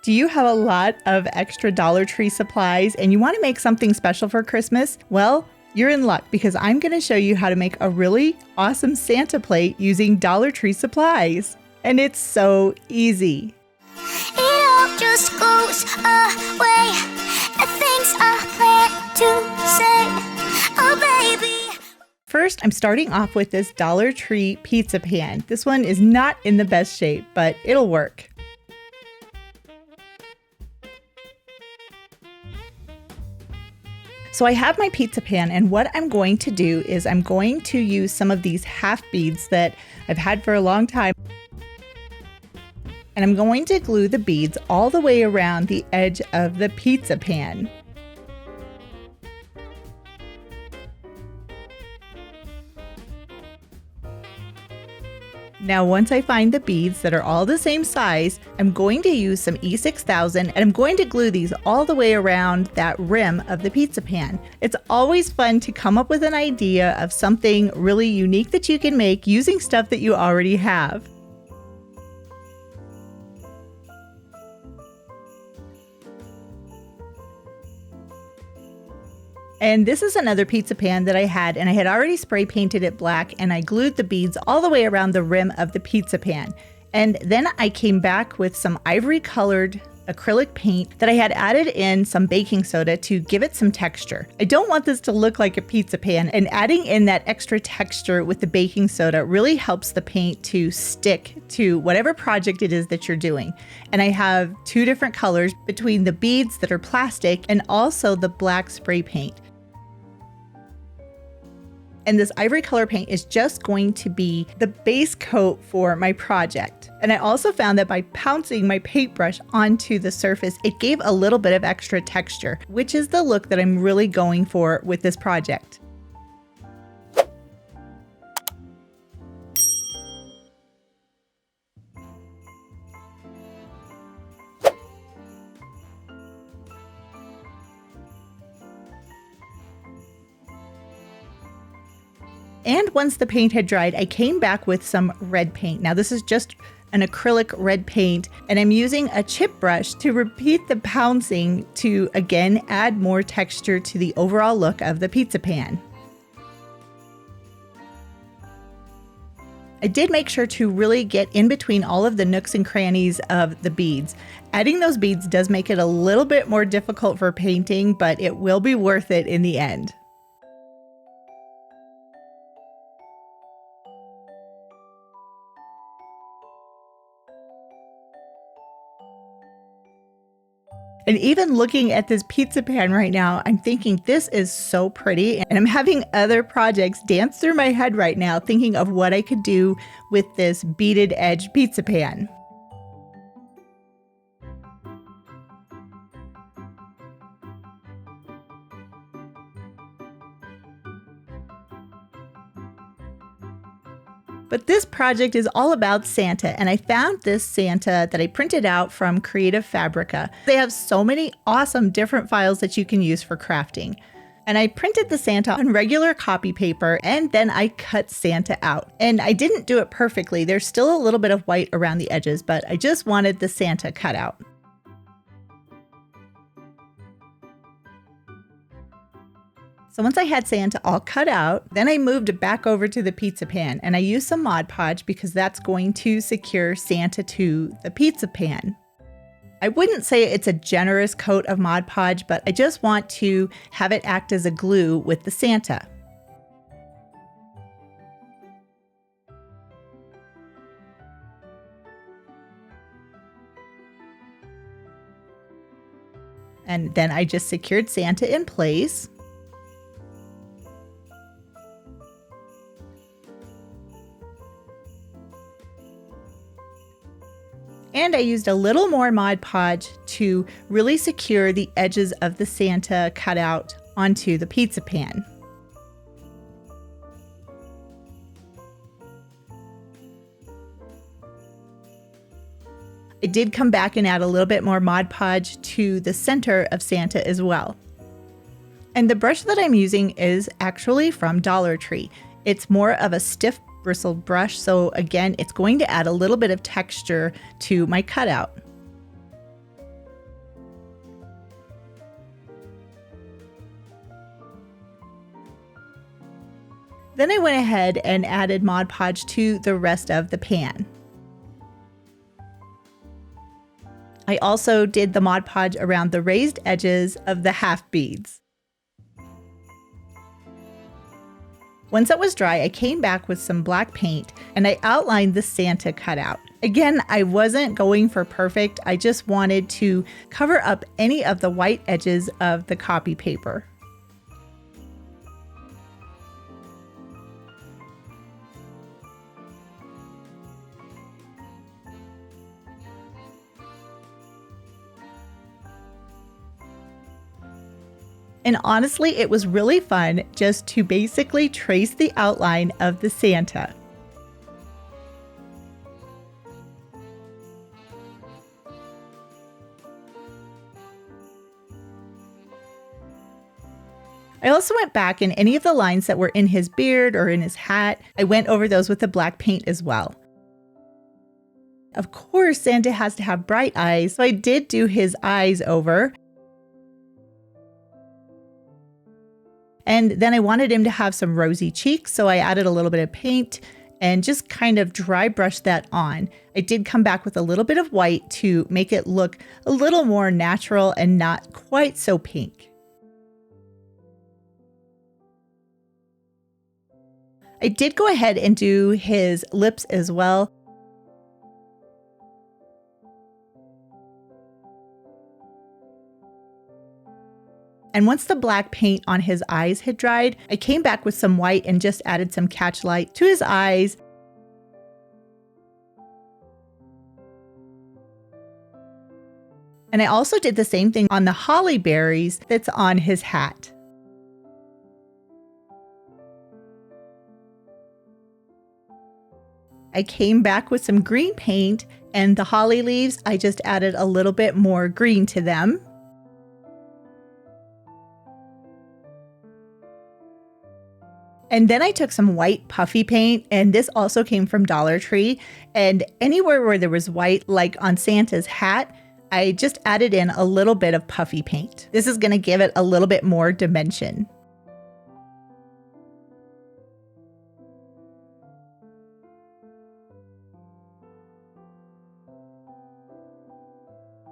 Do you have a lot of extra Dollar Tree supplies and you want to make something special for Christmas? Well, you're in luck because I'm going to show you how to make a really awesome Santa plate using Dollar Tree supplies. And it's so easy. It all just goes away. The things I plan to say. Oh, baby. First, I'm starting off with this Dollar Tree pizza pan. This one is not in the best shape, but it'll work. So I have my pizza pan, and what I'm going to do is I'm going to use some of these half beads that I've had for a long time. And I'm going to glue the beads all the way around the edge of the pizza pan. Now, once I find the beads that are all the same size, I'm going to use some E6000 and I'm going to glue these all the way around that rim of the pizza pan. It's always fun to come up with an idea of something really unique that you can make using stuff that you already have. And this is another pizza pan that I had, and I had already spray painted it black, and I glued the beads all the way around the rim of the pizza pan. And then I came back with some ivory colored acrylic paint that I had added in some baking soda to give it some texture. I don't want this to look like a pizza pan, and adding in that extra texture with the baking soda really helps the paint to stick to whatever project it is that you're doing. And I have two different colors between the beads that are plastic and also the black spray paint. And this ivory color paint is just going to be the base coat for my project. And I also found that by pouncing my paintbrush onto the surface, it gave a little bit of extra texture, which is the look that I'm really going for with this project. And once the paint had dried, I came back with some red paint. Now this is just an acrylic red paint, and I'm using a chip brush to repeat the pouncing to again add more texture to the overall look of the pizza pan. I did make sure to really get in between all of the nooks and crannies of the beads. Adding those beads does make it a little bit more difficult for painting, but it will be worth it in the end. And even looking at this pizza pan right now, I'm thinking this is so pretty, and I'm having other projects dance through my head right now thinking of what I could do with this beaded edge pizza pan. But this project is all about Santa, and I found this Santa that I printed out from Creative Fabrica. They have so many awesome different files that you can use for crafting. And I printed the Santa on regular copy paper, and then I cut Santa out. And I didn't do it perfectly. There's still a little bit of white around the edges, but I just wanted the Santa cut out. So once I had Santa all cut out, then I moved back over to the pizza pan, and I used some Mod Podge because that's going to secure Santa to the pizza pan. I wouldn't say it's a generous coat of Mod Podge, but I just want to have it act as a glue with the Santa. And then I just secured Santa in place. And I used a little more Mod Podge to really secure the edges of the Santa cutout onto the pizza pan. I did come back and add a little bit more Mod Podge to the center of Santa as well. And the brush that I'm using is actually from Dollar Tree. It's more of a stiff bristled brush, so again, it's going to add a little bit of texture to my cutout. Then I went ahead and added Mod Podge to the rest of the pan. I also did the Mod Podge around the raised edges of the half beads. Once it was dry, I came back with some black paint and I outlined the Santa cutout. Again, I wasn't going for perfect. I just wanted to cover up any of the white edges of the copy paper. And honestly, it was really fun just to basically trace the outline of the Santa. I also went back in any of the lines that were in his beard or in his hat. I went over those with the black paint as well. Of course, Santa has to have bright eyes, so I did do his eyes over. And then I wanted him to have some rosy cheeks, so I added a little bit of paint and just kind of dry brushed that on. I did come back with a little bit of white to make it look a little more natural and not quite so pink. I did go ahead and do his lips as well. And once the black paint on his eyes had dried, I came back with some white and just added some catch light to his eyes. And I also did the same thing on the holly berries that's on his hat. I came back with some green paint, and the holly leaves, I just added a little bit more green to them. And then I took some white puffy paint, and this also came from Dollar Tree. And anywhere where there was white, like on Santa's hat, I just added in a little bit of puffy paint. This is going to give it a little bit more dimension.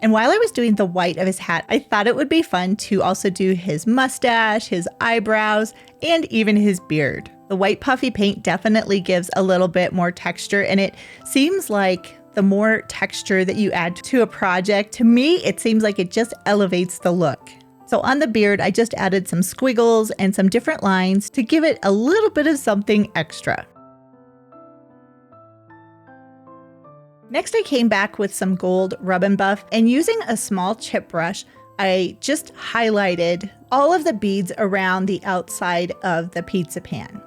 And while I was doing the white of his hat, I thought it would be fun to also do his mustache, his eyebrows, and even his beard. The white puffy paint definitely gives a little bit more texture, and it seems like the more texture that you add to a project, to me, it seems like it just elevates the look. So on the beard, I just added some squiggles and some different lines to give it a little bit of something extra. Next, I came back with some gold rub and buff, and using a small chip brush, I just highlighted all of the beads around the outside of the pizza pan.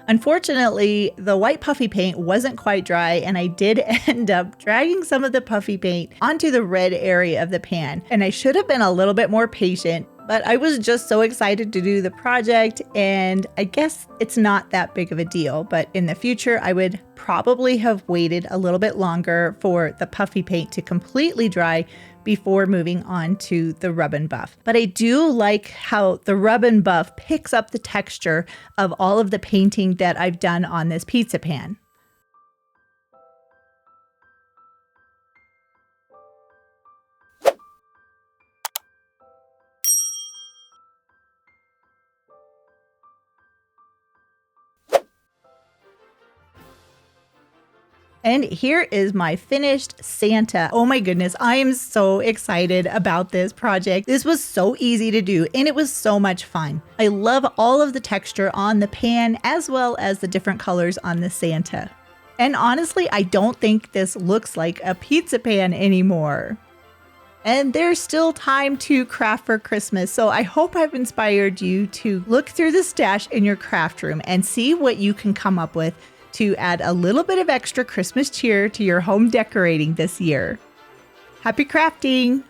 Unfortunately, the white puffy paint wasn't quite dry, and I did end up dragging some of the puffy paint onto the red area of the pan. And I should have been a little bit more patient, but I was just so excited to do the project, and I guess it's not that big of a deal. But in the future, I would probably have waited a little bit longer for the puffy paint to completely dry before moving on to the rub and buff. But I do like how the rub and buff picks up the texture of all of the painting that I've done on this pizza pan. And here is my finished Santa. Oh my goodness, I am so excited about this project. This was so easy to do, and it was so much fun. I love all of the texture on the pan as well as the different colors on the Santa. And honestly, I don't think this looks like a pizza pan anymore. And there's still time to craft for Christmas, so I hope I've inspired you to look through the stash in your craft room and see what you can come up with to add a little bit of extra Christmas cheer to your home decorating this year. Happy crafting!